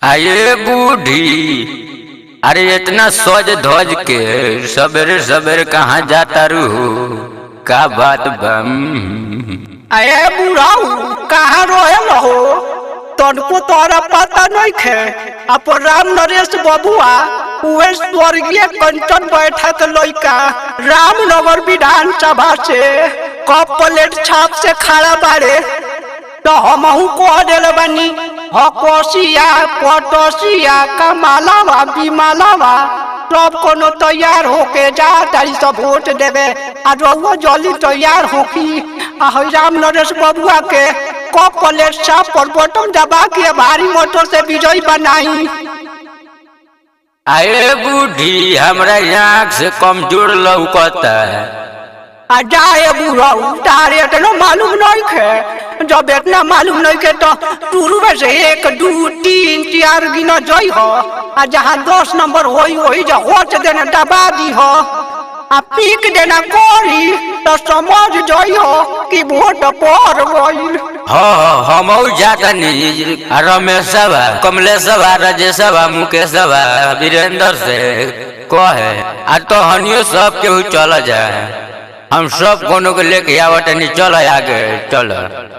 आये बूढ़ी, अरे इतना सज धज के सवेरे सवेरे कहाँ जाता रू? का बात बम? अरे बुढ़ाऊ कहाँ रोयल हो? तनको तोरा पता नहीं खे। अब राम नरेश बबुआ उहे स्वर्गीय कंचन बैठक लइका रामनगर विधानसभा से कप प्लेट छाप से खड़ा बारे। तो हमहू कह दिल बानी हकोसिया पटोसिया कमालावा बिमालावा सब कोनो तैयार होके जा तारी सब वोट देवे। आ रउआ जल्दी तैयार होकी आ राम नरेश बबुआ के कप प्लेट छाप पर बटन दबा के भारी मोटर से विजयी बनाई। आये बूढ़ी, हमरा आँख से कमजोर लौकता है। जाए बुढ़ाऊ तारे इतना मालूम नहीं खे। जब इतना मालूम नहीं खे तो शुरू में से 1 2 3 4 गिना जई हो। आ जहाँ 10 नंबर होई वही जा होच देना दबा दी हो। आ पीक देना कोरी तो समझ जई हो कि वोट पर गइल। हम जाता नहीं रमेशवा कमलेशवा राजेशवा मुकेशवा वीरेंद्र से कहे आ तो हनियो सब केहू चल जाए। हम सब कोनो के लेके आवत नहीं, चल आगे चल।